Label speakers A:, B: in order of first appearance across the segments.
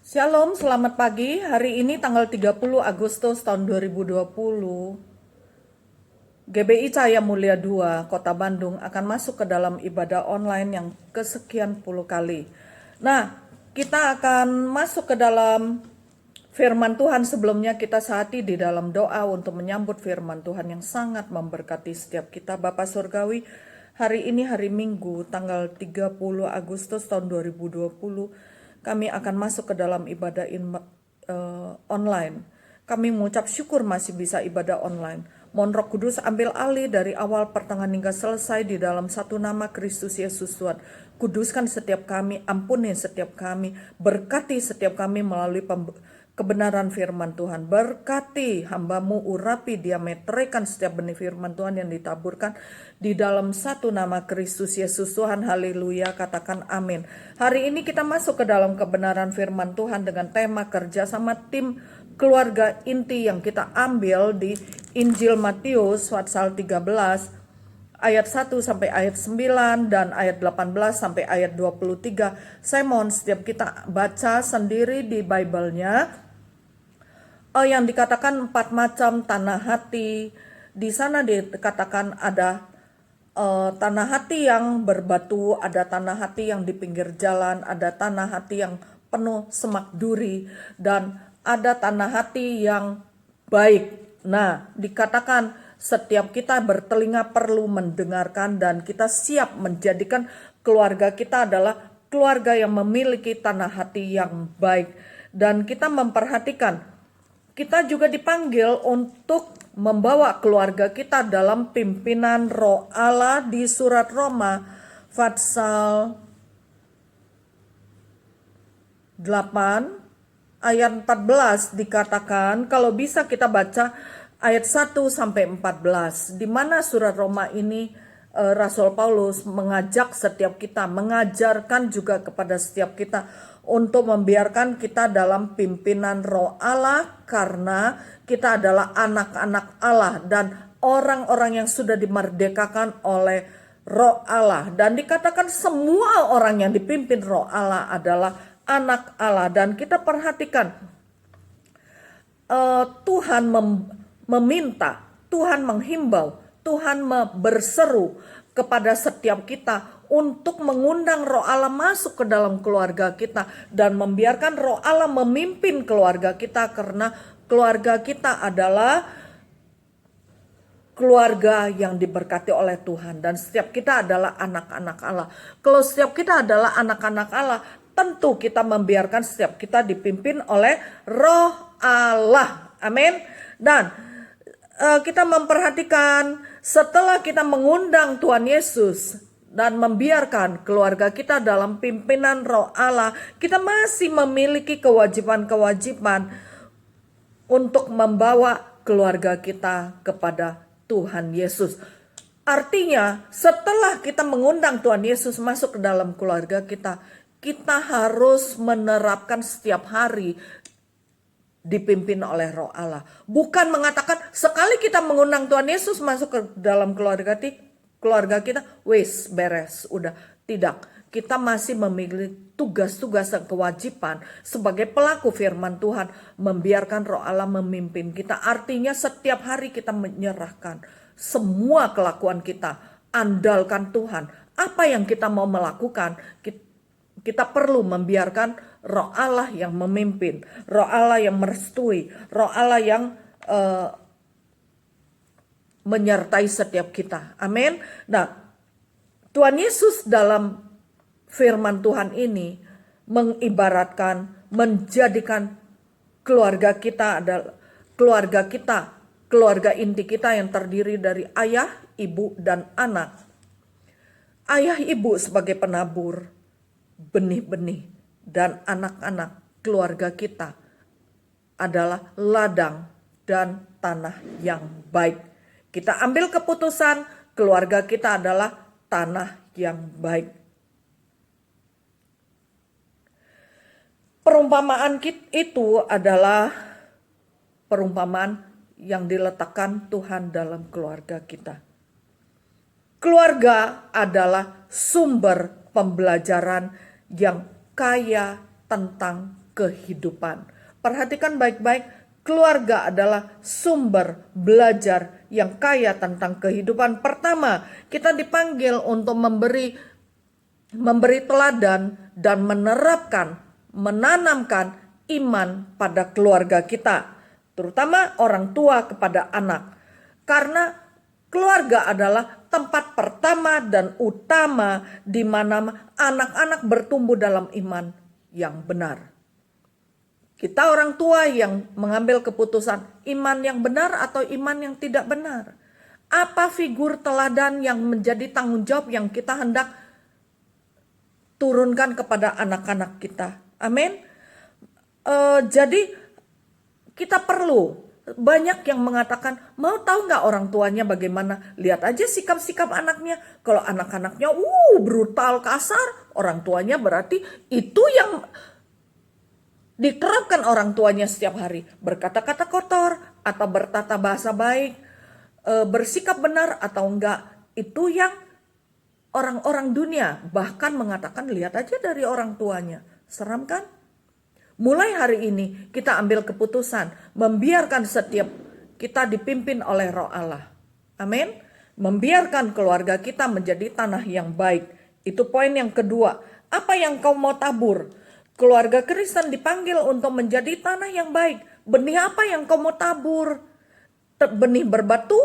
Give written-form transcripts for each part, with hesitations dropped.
A: Shalom, selamat pagi. Hari ini tanggal 30 Agustus tahun 2020. GBI Cahaya Mulia 2, Kota Bandung akan masuk ke dalam ibadah online yang kesekian puluh kali. Nah, kita akan masuk ke dalam firman Tuhan. Sebelumnya kita sehati di dalam doa untuk menyambut firman Tuhan yang sangat memberkati setiap kita. Bapa Surgawi, hari ini hari Minggu tanggal 30 Agustus tahun 2020, kami akan masuk ke dalam ibadah online. Kami mengucap syukur masih bisa ibadah online. Mohon Roh Kudus ambil alih dari awal pertengahan hingga selesai di dalam satu nama Kristus Yesus Tuhan. Kuduskan setiap kami, ampuni setiap kami, berkati setiap kami melalui kebenaran firman Tuhan. Berkati hamba-Mu, urapi, diametrekan setiap benih firman Tuhan yang ditaburkan di dalam satu nama Kristus Yesus Tuhan. Haleluya, katakan amin. Hari ini kita masuk ke dalam kebenaran firman Tuhan dengan tema kerja sama tim keluarga inti yang kita ambil di Injil Matius pasal 13 ayat 1 sampai ayat 9 dan ayat 18 sampai ayat 23. Saya mohon setiap kita baca sendiri di Bible-nya. Yang dikatakan 4 macam tanah hati. Di sana dikatakan ada tanah hati yang berbatu, ada tanah hati yang di pinggir jalan, ada tanah hati yang penuh semak duri, dan ada tanah hati yang baik. Nah, dikatakan setiap kita bertelinga perlu mendengarkan dan kita siap menjadikan keluarga kita adalah keluarga yang memiliki tanah hati yang baik. Dan kita memperhatikan, kita juga dipanggil untuk membawa keluarga kita dalam pimpinan Roh Allah di surat Roma pasal 8 ayat 14 dikatakan, kalau bisa kita baca ayat 1 sampai 14, di mana surat Roma ini Rasul Paulus mengajak setiap kita, mengajarkan juga kepada setiap kita untuk membiarkan kita dalam pimpinan Roh Allah, karena kita adalah anak-anak Allah dan orang-orang yang sudah dimerdekakan oleh Roh Allah. Dan dikatakan semua orang yang dipimpin Roh Allah adalah anak Allah. Dan kita perhatikan, Tuhan meminta, Tuhan menghimbau, Tuhan berseru kepada setiap kita untuk mengundang Roh Allah masuk ke dalam keluarga kita dan membiarkan Roh Allah memimpin keluarga kita, karena keluarga kita adalah keluarga yang diberkati oleh Tuhan dan setiap kita adalah anak-anak Allah. Kalau setiap kita adalah anak-anak Allah, tentu kita membiarkan setiap kita dipimpin oleh Roh Allah. Amin. Dan kita memperhatikan, setelah kita mengundang Tuhan Yesus dan membiarkan keluarga kita dalam pimpinan Roh Allah, kita masih memiliki kewajiban-kewajiban untuk membawa keluarga kita kepada Tuhan Yesus. Artinya, setelah kita mengundang Tuhan Yesus masuk ke dalam keluarga kita, kita harus menerapkan setiap hari dipimpin oleh Roh Allah. Bukan mengatakan sekali kita mengundang Tuhan Yesus masuk ke dalam keluarga kita, wes beres, udah. Tidak, kita masih memiliki tugas-tugas dan kewajiban sebagai pelaku firman Tuhan, membiarkan Roh Allah memimpin kita. Artinya setiap hari kita menyerahkan semua kelakuan kita, andalkan Tuhan. Apa yang kita mau melakukan, kita perlu membiarkan Roh Allah yang memimpin, Roh Allah yang merestui, Roh Allah yang menyertai setiap kita. Amin. Nah, Tuhan Yesus dalam firman Tuhan ini mengibaratkan, menjadikan keluarga kita adalah keluarga inti kita yang terdiri dari ayah, ibu, dan anak. Ayah ibu sebagai penabur benih-benih, dan anak-anak keluarga kita adalah ladang dan tanah yang baik. Kita ambil keputusan, keluarga kita adalah tanah yang baik. Perumpamaan itu adalah perumpamaan yang diletakkan Tuhan dalam keluarga kita. Keluarga adalah sumber pembelajaran yang kaya tentang kehidupan. Perhatikan baik-baik, keluarga adalah sumber belajar yang kaya tentang kehidupan. Pertama, kita dipanggil untuk memberi teladan dan menanamkan iman pada keluarga kita, terutama orang tua kepada anak. Karena keluarga adalah tempat pertama dan utama di mana anak-anak bertumbuh dalam iman yang benar. Kita orang tua yang mengambil keputusan iman yang benar atau iman yang tidak benar. Apa figur teladan yang menjadi tanggung jawab yang kita hendak turunkan kepada anak-anak kita. Amin. Jadi kita perlu, banyak yang mengatakan, mau tahu nggak orang tuanya bagaimana? Lihat aja sikap-sikap anaknya. Kalau anak-anaknya brutal, kasar, orang tuanya berarti itu yang diterapkan orang tuanya setiap hari. Berkata-kata kotor atau bertata bahasa baik, bersikap benar atau enggak. Itu yang orang-orang dunia bahkan mengatakan, lihat aja dari orang tuanya. Seram kan? Mulai hari ini kita ambil keputusan membiarkan setiap kita dipimpin oleh Roh Allah. Amin. Membiarkan keluarga kita menjadi tanah yang baik. Itu poin yang kedua. Apa yang kau mau tabur? Keluarga Kristen dipanggil untuk menjadi tanah yang baik. Benih apa yang kau mau tabur? Benih berbatu?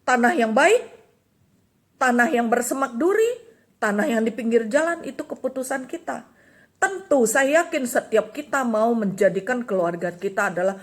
A: Tanah yang baik? Tanah yang bersemak duri? Tanah yang di pinggir jalan? Itu keputusan kita. Tentu saya yakin setiap kita mau menjadikan keluarga kita adalah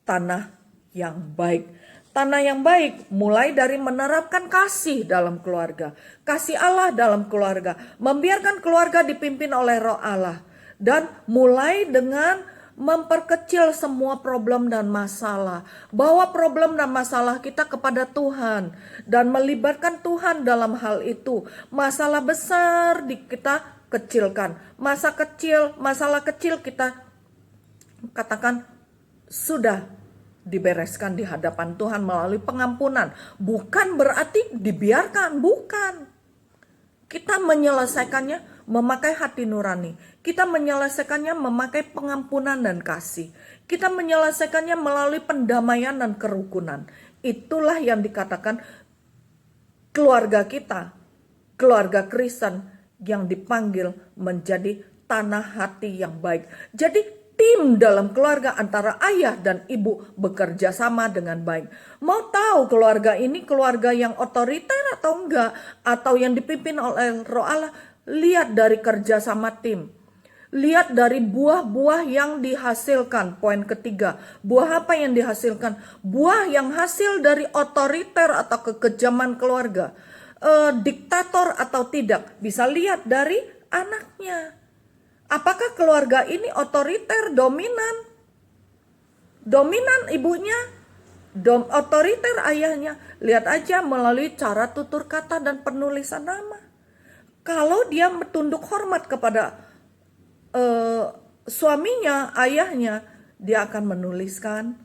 A: tanah yang baik. Tanah yang baik mulai dari menerapkan kasih dalam keluarga. Kasih Allah dalam keluarga. Membiarkan keluarga dipimpin oleh Roh Allah. Dan mulai dengan memperkecil semua problem dan masalah. Bawa problem dan masalah kita kepada Tuhan. Dan melibatkan Tuhan dalam hal itu. Masalah besar kita kecilkan. Masalah kecil kita katakan sudah dibereskan di hadapan Tuhan melalui pengampunan. Bukan berarti dibiarkan, bukan. Kita menyelesaikannya memakai hati nurani. Kita menyelesaikannya memakai pengampunan dan kasih. Kita menyelesaikannya melalui pendamaian dan kerukunan. Itulah yang dikatakan keluarga kita, keluarga Kristen yang dipanggil menjadi tanah hati yang baik. Jadi tim dalam keluarga antara ayah dan ibu bekerja sama dengan baik. Mau tahu keluarga ini keluarga yang otoriter atau enggak? Atau yang dipimpin oleh Roh Allah? Lihat dari kerja sama tim. Lihat dari buah-buah yang dihasilkan. Poin ketiga, buah apa yang dihasilkan? Buah yang hasil dari otoriter atau kekejaman keluarga. Diktator atau tidak, bisa lihat dari anaknya. Apakah keluarga ini otoriter, dominan? Dominan ibunya, otoriter ayahnya. Lihat aja melalui cara tutur kata dan penulisan nama. Kalau dia tunduk hormat kepada suaminya, ayahnya, dia akan menuliskan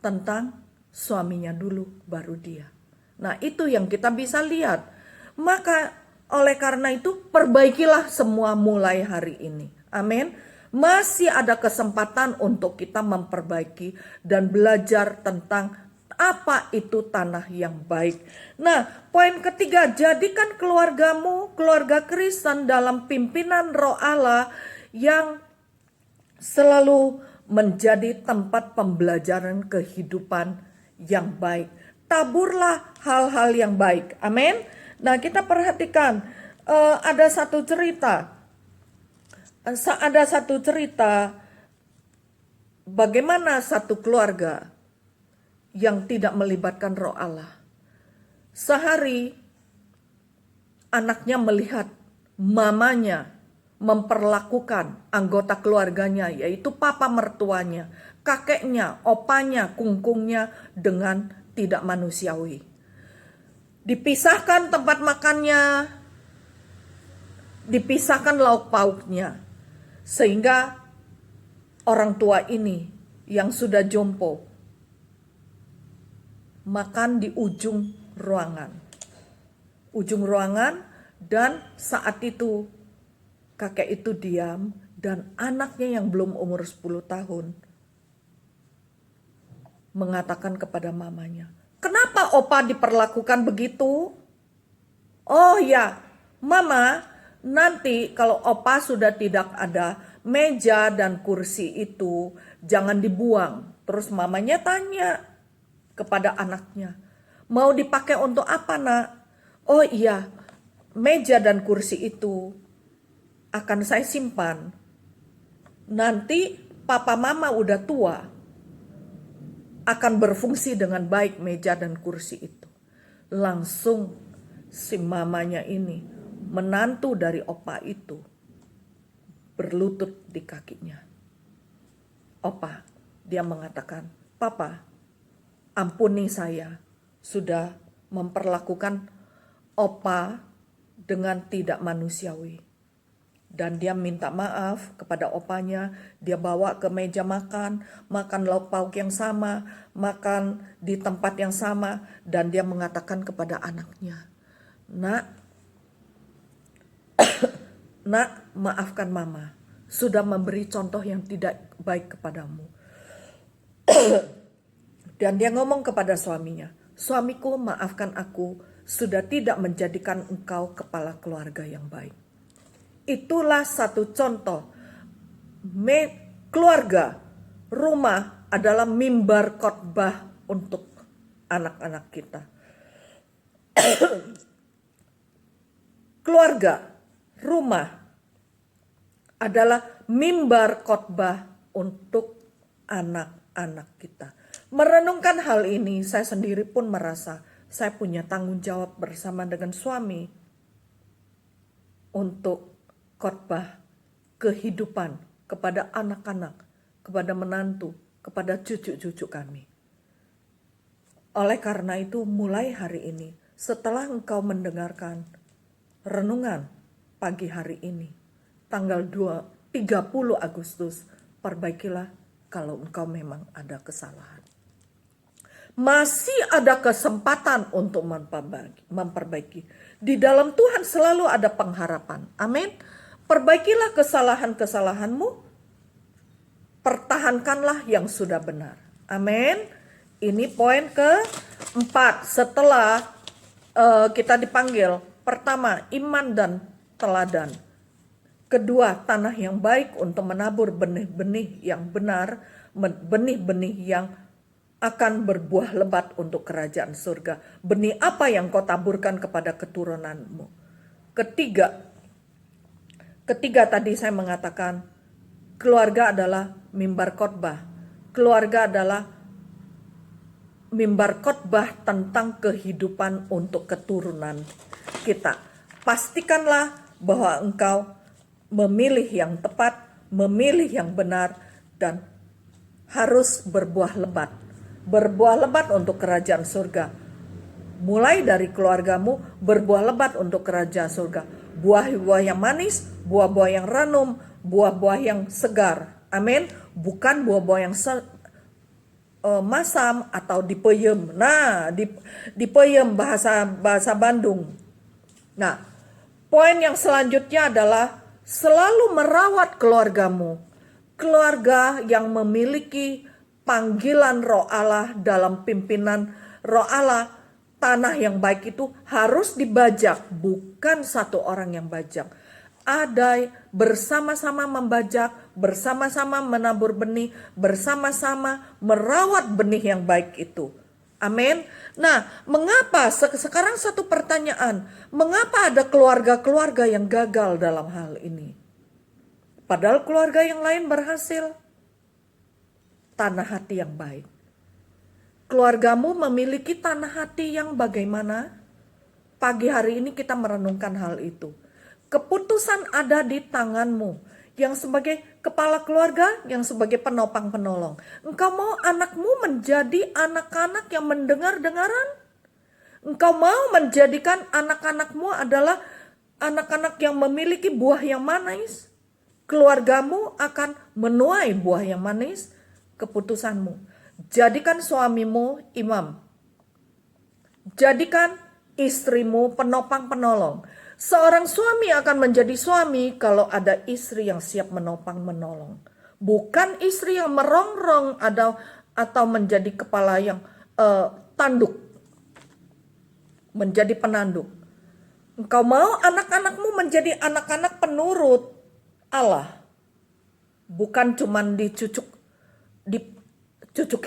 A: tentang suaminya dulu, baru dia. Nah, itu yang kita bisa lihat. Maka oleh karena itu, perbaikilah semua mulai hari ini. Amin. Masih ada kesempatan untuk kita memperbaiki dan belajar tentang apa itu tanah yang baik. Nah, poin ketiga, jadikan keluargamu, keluarga Kristen dalam pimpinan Roh Allah yang selalu menjadi tempat pembelajaran kehidupan yang baik. Taburlah hal-hal yang baik. Amin. Nah, kita perhatikan ada satu cerita. Ada satu cerita bagaimana satu keluarga yang tidak melibatkan Roh Allah. Sehari anaknya melihat mamanya memperlakukan anggota keluarganya, yaitu papa mertuanya, kakeknya, opanya, kungkungnya dengan tidak manusiawi. Dipisahkan tempat makannya, dipisahkan lauk pauknya, sehingga orang tua ini yang sudah jompo makan di ujung ruangan, dan saat itu Kakek itu diam dan anaknya yang belum umur 10 tahun mengatakan kepada mamanya, "Kenapa Opa diperlakukan begitu?" "Oh ya, Mama, nanti kalau Opa sudah tidak ada, meja dan kursi itu jangan dibuang." Terus mamanya tanya kepada anaknya, "Mau dipakai untuk apa, Nak?" "Oh iya, meja dan kursi itu akan saya simpan. Nanti papa mama udah tua, akan berfungsi dengan baik meja dan kursi itu." Langsung si mamanya ini, menantu dari opa itu, berlutut di kakinya. Opa, dia mengatakan, "Papa, ampuni saya sudah memperlakukan opa dengan tidak manusiawi." Dan dia minta maaf kepada opanya, dia bawa ke meja makan, makan lauk pauk yang sama, makan di tempat yang sama, dan dia mengatakan kepada anaknya, Nak, maafkan mama, sudah memberi contoh yang tidak baik kepadamu." Dan dia ngomong kepada suaminya, "Suamiku, maafkan aku, sudah tidak menjadikan engkau kepala keluarga yang baik." Itulah satu contoh. Keluarga, rumah adalah mimbar khotbah untuk anak-anak kita. Keluarga, rumah adalah mimbar khotbah untuk anak-anak kita. Merenungkan hal ini, saya sendiri pun merasa saya punya tanggung jawab bersama dengan suami untuk khotbah kehidupan kepada anak-anak, kepada menantu, kepada cucu-cucu kami. Oleh karena itu, mulai hari ini, setelah engkau mendengarkan renungan pagi hari ini, tanggal 30 Agustus, perbaikilah kalau engkau memang ada kesalahan. Masih ada kesempatan untuk memperbaiki. Di dalam Tuhan selalu ada pengharapan. Amin. Perbaikilah kesalahan-kesalahanmu, pertahankanlah yang sudah benar. Amin. Ini poin keempat setelah kita dipanggil. Pertama, iman dan teladan. Kedua, tanah yang baik untuk menabur benih-benih yang benar, benih-benih yang akan berbuah lebat untuk kerajaan surga. Benih apa yang kau taburkan kepada keturunanmu? Ketiga tadi saya mengatakan, keluarga adalah mimbar khotbah. Keluarga adalah mimbar khotbah tentang kehidupan untuk keturunan kita. Pastikanlah bahwa engkau memilih yang tepat, memilih yang benar, dan harus berbuah lebat. Berbuah lebat untuk kerajaan surga. Mulai dari keluargamu, berbuah lebat untuk kerajaan surga. Buah-buah yang manis, buah-buah yang ranum, buah-buah yang segar. Amin. Bukan buah-buah yang masam atau dipeyem. Nah, dipeyem bahasa Bandung. Nah, poin yang selanjutnya adalah selalu merawat keluargamu. Keluarga yang memiliki panggilan Roh Allah dalam pimpinan Roh Allah, tanah yang baik itu harus dibajak, bukan satu orang yang bajak. Ada bersama-sama membajak, bersama-sama menabur benih, bersama-sama merawat benih yang baik itu. Amin. Nah, mengapa sekarang satu pertanyaan, mengapa ada keluarga-keluarga yang gagal dalam hal ini? Padahal keluarga yang lain berhasil. Tanah hati yang baik. Keluargamu memiliki tanah hati yang bagaimana? Pagi hari ini kita merenungkan hal itu. Keputusan ada di tanganmu. Yang sebagai kepala keluarga, yang sebagai penopang penolong. Engkau mau anakmu menjadi anak-anak yang mendengar-dengaran? Engkau mau menjadikan anak-anakmu adalah anak-anak yang memiliki buah yang manis? Keluargamu akan menuai buah yang manis? Keputusanmu. Jadikan suamimu imam. Jadikan istrimu penopang penolong. Seorang suami akan menjadi suami kalau ada istri yang siap menopang menolong. Bukan istri yang merongrong atau menjadi kepala yang tanduk, menjadi penanduk. Engkau mau anak-anakmu menjadi anak-anak penurut Allah. Bukan cuman dicucuk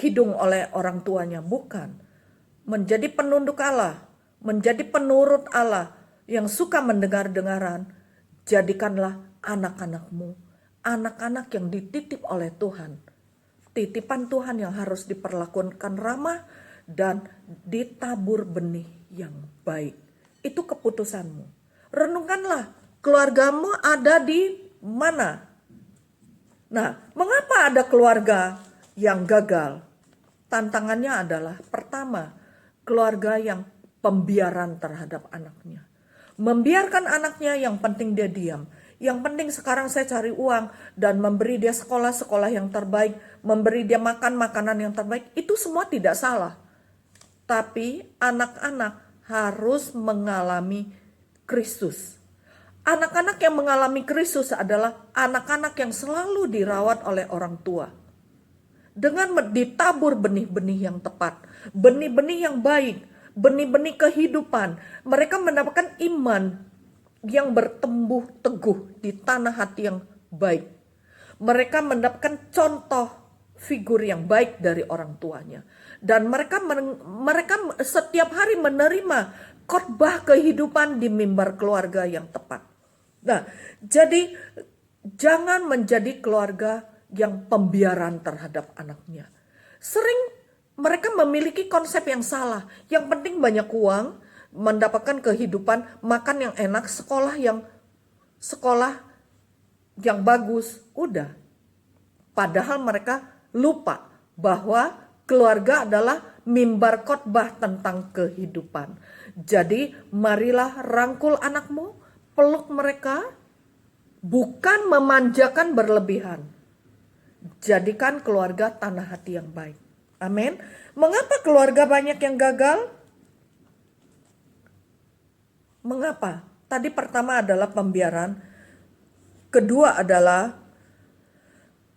A: hidung oleh orang tuanya, bukan. Menjadi penunduk Allah, menjadi penurut Allah yang suka mendengar-dengaran. Jadikanlah anak-anakmu anak-anak yang dititip oleh Tuhan. Titipan Tuhan yang harus diperlakukan ramah dan ditabur benih yang baik. Itu keputusanmu. Renungkanlah, keluargamu ada di mana? Nah, mengapa ada keluarga yang gagal? Tantangannya adalah pertama, keluarga yang pembiaran terhadap anaknya. Membiarkan anaknya yang penting dia diam. Yang penting sekarang saya cari uang dan memberi dia sekolah-sekolah yang terbaik, memberi dia makan makanan yang terbaik, itu semua tidak salah. Tapi anak-anak harus mengalami Kristus. Anak-anak yang mengalami Kristus adalah anak-anak yang selalu dirawat oleh orang tua. Dengan ditabur benih-benih yang tepat, benih-benih yang baik, benih-benih kehidupan. Mereka mendapatkan iman yang bertumbuh teguh di tanah hati yang baik. Mereka mendapatkan contoh figur yang baik dari orang tuanya. Dan mereka setiap hari menerima khotbah kehidupan di mimbar keluarga yang tepat. Nah, jadi jangan menjadi keluarga yang pembiaran terhadap anaknya. Sering mereka memiliki konsep yang salah. Yang penting banyak uang, mendapatkan kehidupan, makan yang enak, sekolah yang bagus, udah. Padahal mereka lupa bahwa keluarga adalah mimbar khotbah tentang kehidupan. Jadi marilah rangkul anakmu, peluk mereka, bukan memanjakan berlebihan. Jadikan keluarga tanah hati yang baik. Amin. Mengapa keluarga banyak yang gagal? Mengapa? Tadi pertama adalah pembiaran. Kedua adalah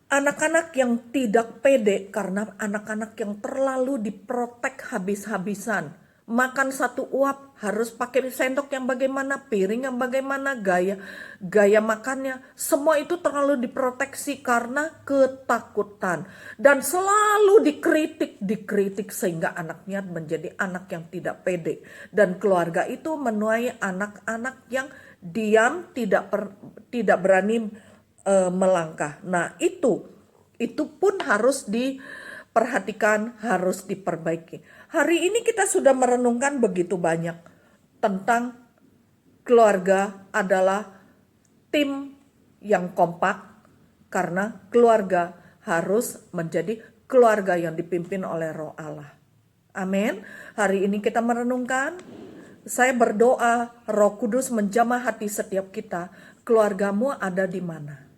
A: anak-anak yang tidak pede karena anak-anak yang terlalu diprotek habis-habisan. Makan satu uap harus pakai sendok yang bagaimana, piring yang bagaimana, gaya makannya. Semua itu terlalu diproteksi karena ketakutan. Dan selalu dikritik sehingga anaknya menjadi anak yang tidak pede. Dan keluarga itu menuai anak-anak yang diam, tidak berani melangkah. Nah, itu pun harus diperhatikan, harus diperbaiki. Hari ini kita sudah merenungkan begitu banyak tentang keluarga adalah tim yang kompak, karena keluarga harus menjadi keluarga yang dipimpin oleh Roh Allah. Amin. Hari ini kita merenungkan. Saya berdoa Roh Kudus menjamah hati setiap kita. Keluargamu ada di mana?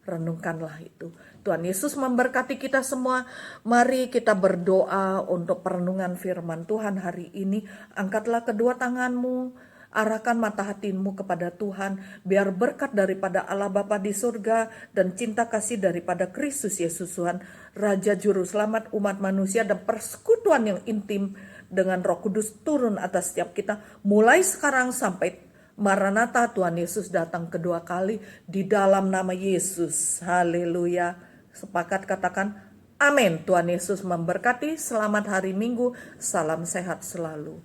A: Renungkanlah itu. Tuhan Yesus memberkati kita semua. Mari kita berdoa untuk perenungan firman Tuhan hari ini. Angkatlah kedua tanganmu, arahkan mata hatimu kepada Tuhan, biar berkat daripada Allah Bapa di surga dan cinta kasih daripada Kristus Yesus Tuhan, Raja Juru Selamat umat manusia, dan persekutuan yang intim dengan Roh Kudus turun atas setiap kita mulai sekarang sampai Maranatha, Tuhan Yesus datang kedua kali, di dalam nama Yesus. Haleluya. Sepakat katakan amin. Tuhan Yesus memberkati. Selamat hari Minggu. Salam sehat selalu.